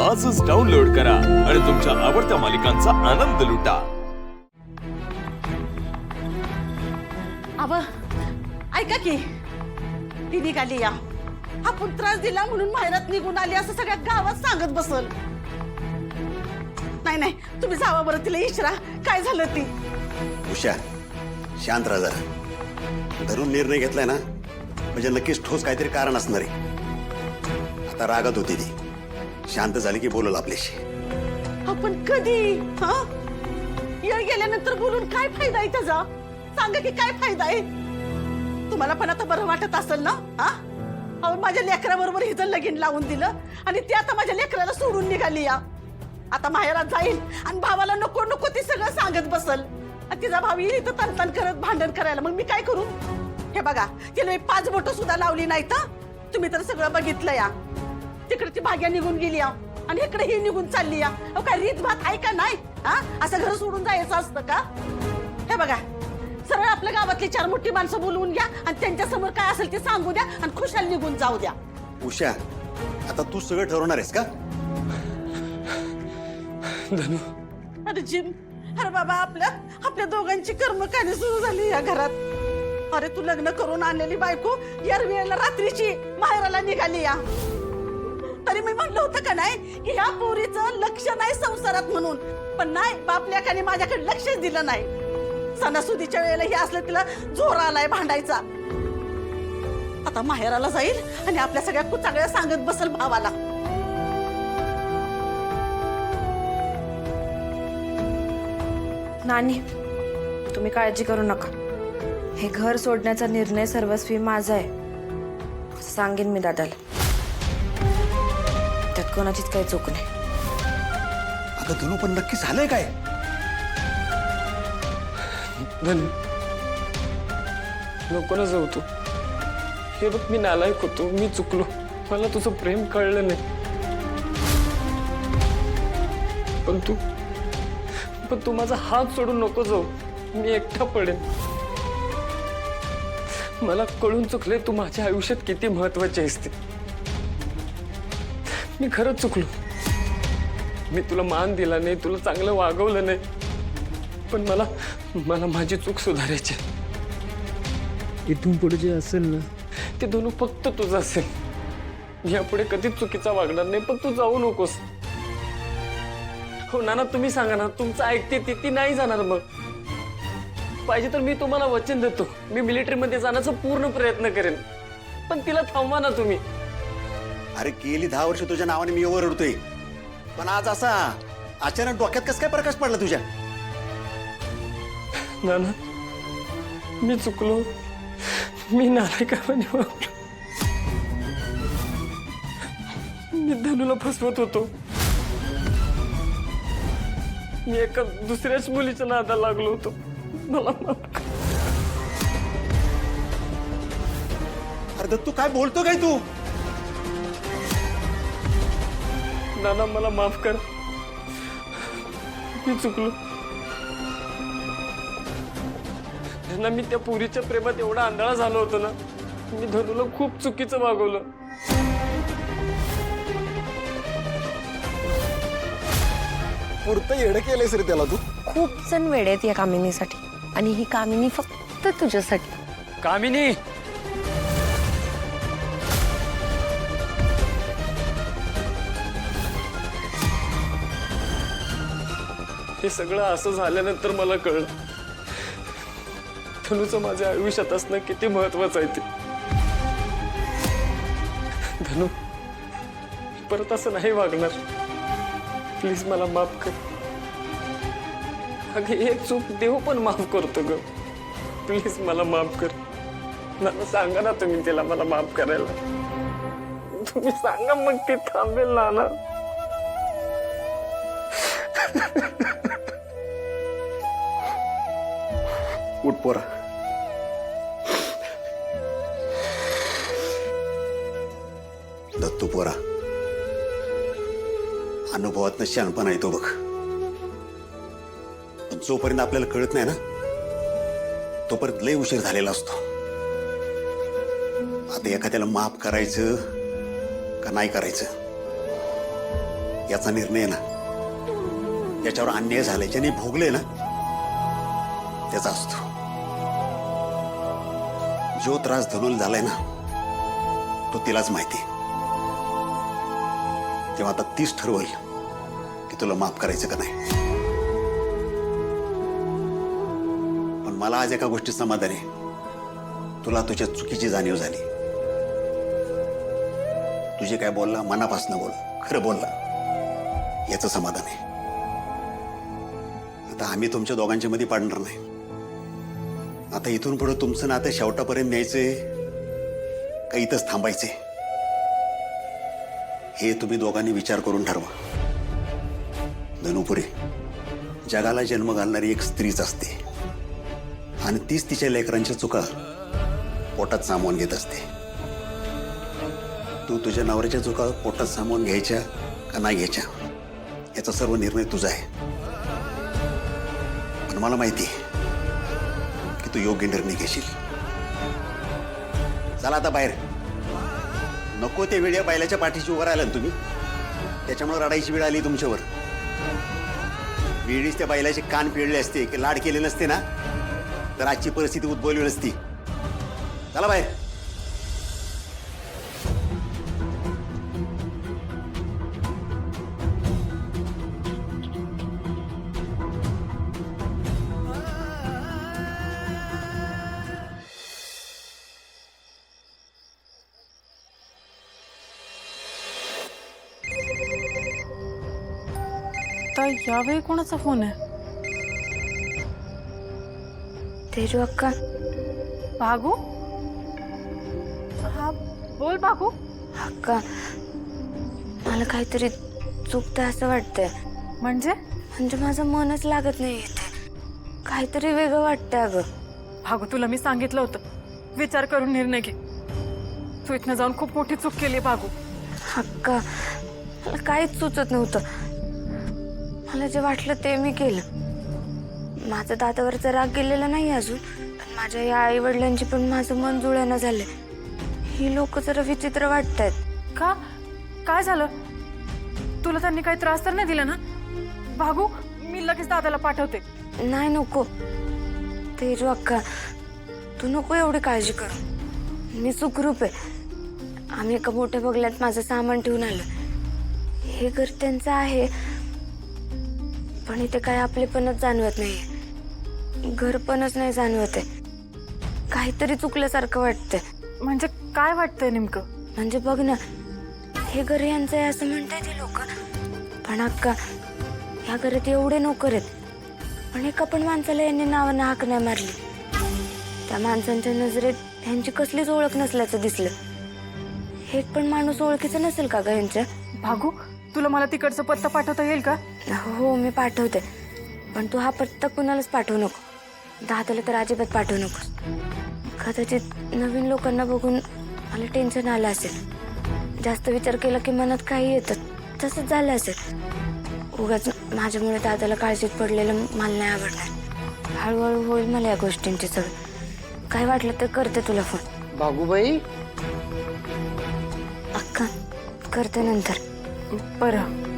आजच डाउनलोड करा आणि तुमच्या आवडत्या मालिकांचा आनंद लुटा। आव ऐका की ती निघाली या आपण त्रास दिला म्हणून माहेरात निघून आली असं सगळ्या गावात सांगत बसल। नाही नाही तुम्ही जावा बरं तिला इशरा काय झालं ती। उषा शांत राहा जरा धरून निर्णय घेतलाय ना म्हणजे नक्कीच ठोस काहीतरी कारण असणार आहे। आता रागात होती ती शांत झाली की बोलल आपल्याशी। आपण कधी हा येळ गेल्यानंतर बोलून काय फायदा आहे त्याचा सांगा की काय फायदा आहे। तुम्हाला पण आता बरं वाटत असेल ना हा अहो माझ्या लेकराबरोबर हिचं लगीन लावून दिलं आणि ती आता माझ्या लेकराला सोडून निघाली या। आता माहेरात जाईल आणि भावाला नको नको ती सगळं सांगत बसल आणि तिचा भाव येईल इथं तनतन करत भांडण करायला मग मी काय करू। हे बघा तिला 5 बोटं सुद्धा लावली नाही तर तुम्ही तर सगळं बघितलं या। तिकडे ती भाग्या निघून गेली या आणि इकडे ही निघून चालली या। अहो काय रीत भात आहे का नाही हा असं घर सोडून जायचं असतं का। हे बघा सरळ आपल्या गावातली 4 मोठी माणसं बोलवून घ्या आणि त्यांच्या समोर काय असेल ते सांगू द्या आणि खुशाल निघून जाऊ द्या। उषा आता तू सगळं ठरवणार आहेस का। धनु अरे जिम अरे बाबा आपल्या दोघांची कर्मकांडी सुरू झाली या घरात। अरे तू लग्न करून आणलेली बायको यार वेळेला रात्रीची माहेराला निघाली या। तरी मी म्हणलं होतं का नाही की ह्या पोरीचं लक्ष नाही संसारात म्हणून पण नाही बापल्याकाने माझ्याकडे लक्षच दिलं नाही। सणासुदीच्या वेळेला हे असलं तिला जोर आलाय भांडायचा। आता माहेराला जाईल आणि आपल्या सगळ्या कुचागळ्या सांगत बसल भावाला। नानी तुम्ही काळजी करू नका हे घर सोडण्याचा निर्णय सर्वस्वी माझा आहे असं सांगेन मी दादाला। त्यात कोणाचीच काही चूक नाही। अगं धनु पण नक्की झालंय काय। धनु नको ना जाऊ तू। हे बघ मी नालायक होतो मी चुकलो मला तुझं प्रेम कळलं नाही पण तू माझा हात सोडून नको जाऊ मी एकटा पडेन। मला कळून चुकले तू माझ्या आयुष्यात किती महत्वाची आहेस ते। मी खरंच चुकलो मी तुला मान दिला नाही तुला चांगलं वागवलं नाही पण मला माझी चूक सुधारायची। इथून पुढे जे असेल ना ते दोन फक्त तुझं असेल यापुढे कधीच चुकीचा वागणार नाही पण तू जाऊ नकोस। हो नाना तुम्ही सांगा ना तुमचं ऐकते ती नाही जाणार मग पाहिजे तर मी तुम्हाला वचन देतो मी मिलिटरीमध्ये जाण्याचा पूर्ण प्रयत्न करेन पण तिला थांबवा ना तुम्ही। अरे गेली 10 वर्ष तुझ्या नावाने मी ओरडतोय पण आज असा अचानक डोक्यात कस काय प्रकाश पडला तुझ्या। नाना मी चुकलो मी नालायकाने वागलो मी धनुला फसवत होतो मी एका दुसऱ्याच मुलीच्या नादाला लागलो होतो मला माफ कर। अरे दत्तू काय बोलतो काय तू। नाना मला माफ कर मी चुकलो ना मी त्या पुरीच्या प्रेमात एवढा आंधळा झालो होतो ना मी धनुला खूप चुकीचं वागवलं। पुरतं येडं केलंयस रे त्याला तू। खूप जण वेडे आहेत या कामिनीसाठी आणि ही कामिनी फक्त तुझ्यासाठी। कामिनी हे सगळं असं झाल्यानंतर मला कळलं धनुचं माझ्या आयुष्यात असणं किती महत्वाचं आहे ते। धनु परत असं नाही वागणार प्लीज मला माफ कर। अगं एक चूक देव पण माफ करतो ग प्लीज मला माफ कर। मला सांगा ना तुम्ही तिला मला माफ करायला तुम्ही सांगा मग ती थांबेल ना। उठ पोरा दत्तू पोरा अनुभवात शहाणपणा येतो बघ पण जोपर्यंत आपल्याला कळत नाही ना तोपर्यंत लय उशीर झालेला असतो। आता एखाद्याला माफ करायचं का नाही करायचं याचा निर्णय ना ज्याच्यावर अन्याय झालाय ज्याने भोगले ना त्याचा असतो. जो त्रास धनुल झालाय ना तो तिलाच माहिती. तेव्हा आता तीच ठरवल की तुला माफ करायचं का नाही. पण मला आज एका गोष्टीत समाधान आहे. तुला तुझ्या चुकीची जाणीव झाली. तुझे काय बोलला मनापासून बोल, खरं बोलला याचं समाधान आहे. आता आम्ही तुमच्या दोघांच्या मध्ये पाडणार नाही. आता इथून पुढे तुमचं नातं शेवटापर्यंत न्यायचंय का इथंच थांबायचंय हे तुम्ही दोघांनी विचार करून ठरवा. धनुपुरे, जगाला जन्म घालणारी एक स्त्रीच असते आणि तीच तिच्या लेकरांच्या चुका पोटात सामावून घेत असते. तू तुझ्या नवऱ्याच्या चुका पोटात सामावून घ्यायच्या का नाही घ्यायच्या याचा सर्व निर्णय तुझा आहे. पण मला माहिती आहे की तू योग्य निर्णय घेशील. चला आता बाहेर. नको ते वेड्या बैलाच्या पाठीशी उभं राहिला ना तुम्ही, त्याच्यामुळे रडायची वेळ आली तुमच्यावर. वेळीच त्या बैलाचे कान पिळले असते की लाड केले नसते ना तर आजची परिस्थिती उद्भवली नसती. चला बाहेर. तर यावेळी कोणाचा फोन आहे? तेजू अक्का. भागू? हा बोल भागू. अक्का, मला काहीतरी चुकतं असं वाटतंय. म्हणजे म्हणजे माझं मनच लागत नाही इथे. काहीतरी वेगळं वाटतंय अगं. भागू, तुला मी सांगितलं होतं विचार करून निर्णय घे. तू इथनं जाऊन खूप मोठी चूक केली भागू. अक्का, मला काहीच सुचत नव्हतं. मला जे वाटलं ते मी केलं. माझं दादावरचा राग गेलेला नाही अजून, पण माझ्या या आई वडिलांची पण माझं मन जुळेना झालंय. ही लोक जरा विचित्र वाटतायत. का? काय झालं? तुला त्यांनी काही त्रास तर नाही दिला ना? भागू, मी लगेच दादाला पाठवते. नाही नको तेजू अक्का, तू नको एवढी काळजी करू. मी सुखरूप आहे. आम्ही एका मोठ्या बंगल्यात माझं सामान ठेवून आलो. हे घर त्यांचं आहे पण इथे काय आपलेपणच जाणवत नाहीये. घरपणच नाही जाणवत आहे. काहीतरी चुकल्यासारखं वाटतंय. म्हणजे काय वाटतंय नेमकं? म्हणजे बघ ना, हे घर यांचं आहे असं म्हणताय ते लोक, पण अक्का ह्या घरात एवढे नोकर आहेत पण एका पण माणसाला यांनी नावानं हाक नाही मारली. त्या माणसांच्या नजरेत ह्यांची कसलीच ओळख नसल्याचं दिसलं. एक पण माणूस ओळखीचा नसेल का ग यांच्या? भागू, तुला मला तिकडचा पत्ता पाठवता येईल का? हो मी पाठवते, पण तू हा पत्ता कुणालाच पाठवू नको. दादाला तर अजिबात पाठवू नकोस. कदाचित नवीन लोकांना बघून मला टेन्शन आलं असेल. जास्त विचार केला की मनात काही येतं. तसंच झालं असेल. उगाच माझ्यामुळे दादाला काळजीत पडलेलं मला नाही आवडणार. हळूहळू होईल मला या गोष्टींची सवय. काय वाटलं तर करते तुला फोन. बागूबाई, अक्का करते नंतर. बरं.